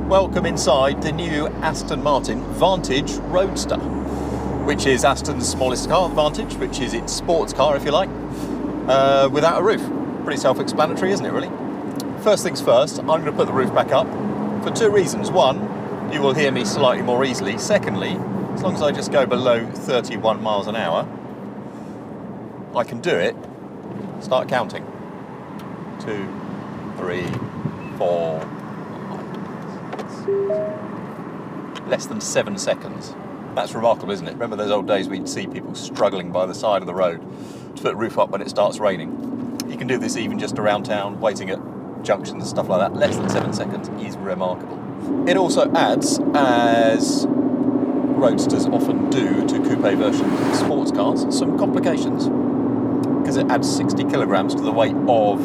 Welcome inside the new Aston Martin Vantage Roadster, which is Aston's smallest car, the Vantage, which is its sports car, if you like, without a roof. Pretty self-explanatory, isn't it, really? First things first, I'm going to put the roof back up for two reasons. One, you will hear me slightly more easily. Secondly, as long as I just go below 31 miles an hour, I can do it. Start counting. 2, 3, 4, less than 7 seconds. That's remarkable, isn't it? Remember those old days we'd see people struggling by the side of the road to put the roof up when it starts raining. You can do this even just around town, waiting at junctions and stuff like that. Less than 7 seconds is remarkable. It also adds, as roadsters often do to coupe versions of sports cars, some complications, because it adds 60 kilograms to the weight of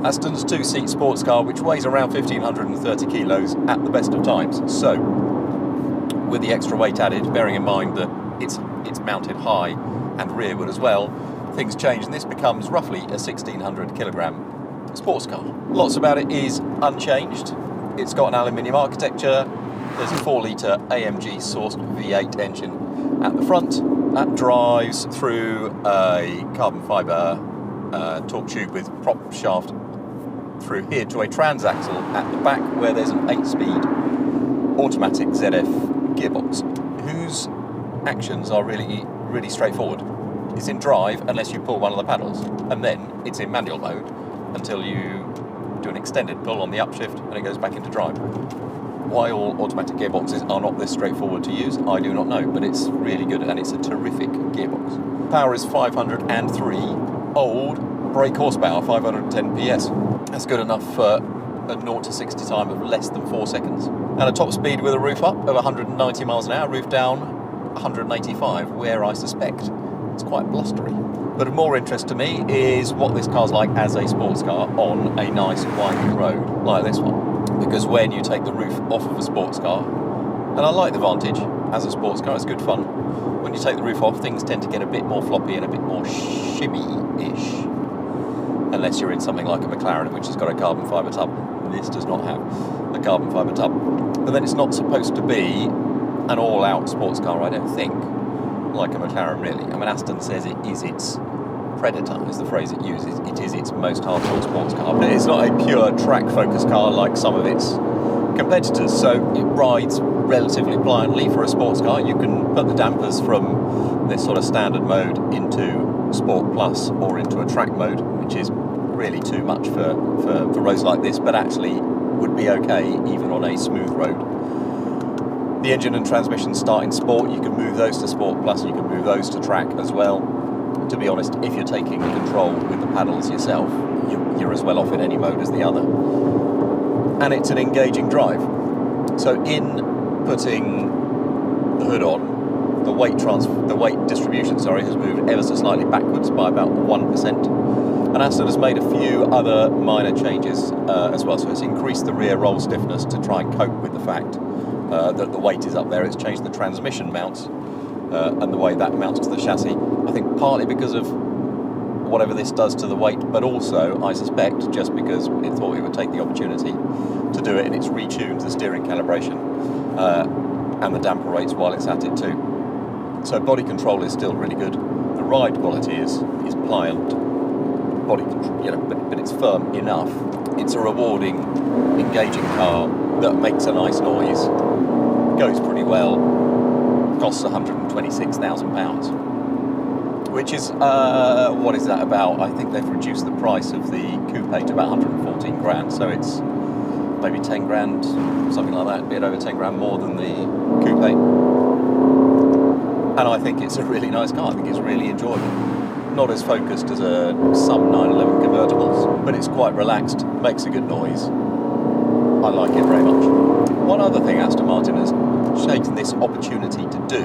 Aston's two-seat sports car, which weighs around 1,530 kilos at the best of times. So, with the extra weight added, bearing in mind that it's mounted high and rearward as well, things change, and this becomes roughly a 1,600 kilogram sports car. Lots about it is unchanged. It's got an aluminium architecture. There's a 4-litre AMG sourced V8 engine at the front that drives through a carbon fibre torque tube with prop shaft through here to a transaxle at the back, where there's an 8-speed automatic ZF gearbox, whose actions are really straightforward. It's in drive unless you pull one of the paddles, and then it's in manual mode until you do an extended pull on the upshift and it goes back into drive. Why all automatic gearboxes are not this straightforward to use, I do not know, but it's really good and it's a terrific gearbox. Power is 503, old brake horsepower, 510 PS. That's good enough for a 0 to 60 time of less than 4 seconds. And a top speed with a roof up of 190 miles an hour, roof down 185, where I suspect it's quite blustery. But of more interest to me is what this car's like as a sports car on a nice winding road like this one. Because when you take the roof off of a sports car, and I like the Vantage as a sports car, it's good fun. When you take the roof off, things tend to get a bit more floppy and a bit more shimmy-ish. Unless you're in something like a McLaren, which has got a carbon fibre tub. This does not have a carbon fibre tub. But then it's not supposed to be an all-out sports car, I don't think, like a McLaren really. I mean, Aston says it is its predator, is the phrase it uses. It is its most hardcore sports car. But it's not a pure track-focused car like some of its competitors, so it rides relatively pliantly for a sports car. You can put the dampers from this sort of standard mode into Sport Plus or into a track mode, which is really too much for roads like this, but actually would be okay even on a smooth road. The engine and transmission start in Sport. You can move those to Sport Plus, you can move those to track as well. To be honest, if you're taking control with the paddles yourself, you're as well off in any mode as the other. And it's an engaging drive. So in putting the hood on, the weight distribution has moved ever so slightly backwards by about 1%. And Aston has made a few other minor changes as well. So it's increased the rear roll stiffness to try and cope with the fact that the weight is up there. It's changed the transmission mounts and the way that mounts to the chassis. I think partly because of whatever this does to the weight, but also, I suspect, just because it thought it would take the opportunity to do it, and it's retuned the steering calibration and the damper rates while it's at it too. So body control is still really good. The ride quality is pliant. Body control, but it's firm enough. It's a rewarding, engaging car that makes a nice noise, goes pretty well, costs £126,000, which is, what is that about? I think they've reduced the price of the coupe to about 114 grand, so it's maybe 10 grand, something like that, a bit over 10 grand more than the coupe. And I think it's a really nice car. I think it's really enjoyable. Not as focused as some 911 convertibles, but it's quite relaxed, makes a good noise. I like it very much. One other thing Aston Martin has taken this opportunity to do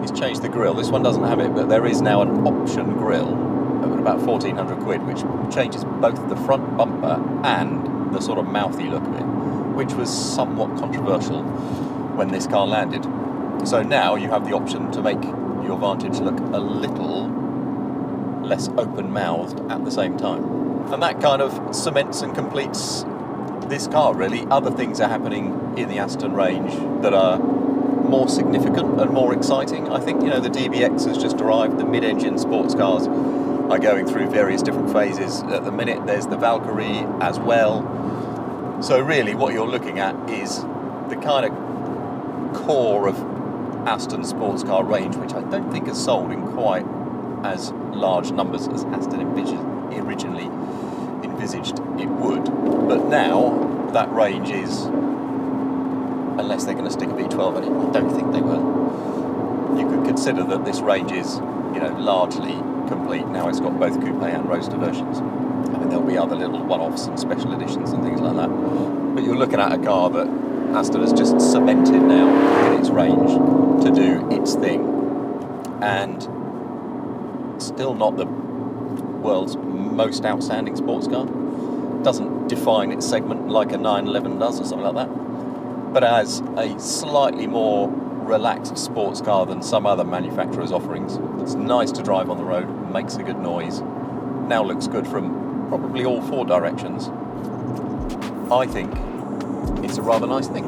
is change the grille. This one doesn't have it, but there is now an option grille at about 1,400 quid, which changes both the front bumper and the sort of mouthy look of it, which was somewhat controversial when this car landed. So now you have the option to make your Vantage look a little less open-mouthed at the same time. And that kind of cements and completes this car really. Other things are happening in the Aston range that are more significant and more exciting. I think, the DBX has just arrived. The mid-engine sports cars are going through various different phases at the minute. There's the Valkyrie as well. So really what you're looking at is the kind of core of Aston sports car range, which I don't think has sold in quite as large numbers as Aston originally envisaged it would. But now that range is, unless they're going to stick a V12 in it, I don't think they will. You could consider that this range is, largely complete. Now it's got both coupe and roadster versions. I mean, there'll be other little one-offs and special editions and things like that. But you're looking at a car that Aston has just cemented now in its range to do its thing. And still not the world's most outstanding sports car. Doesn't define its segment like a 911 does or something like that. But as a slightly more relaxed sports car than some other manufacturers' offerings. It's nice to drive on the road, makes a good noise, now looks good from probably all four directions. I think it's a rather nice thing.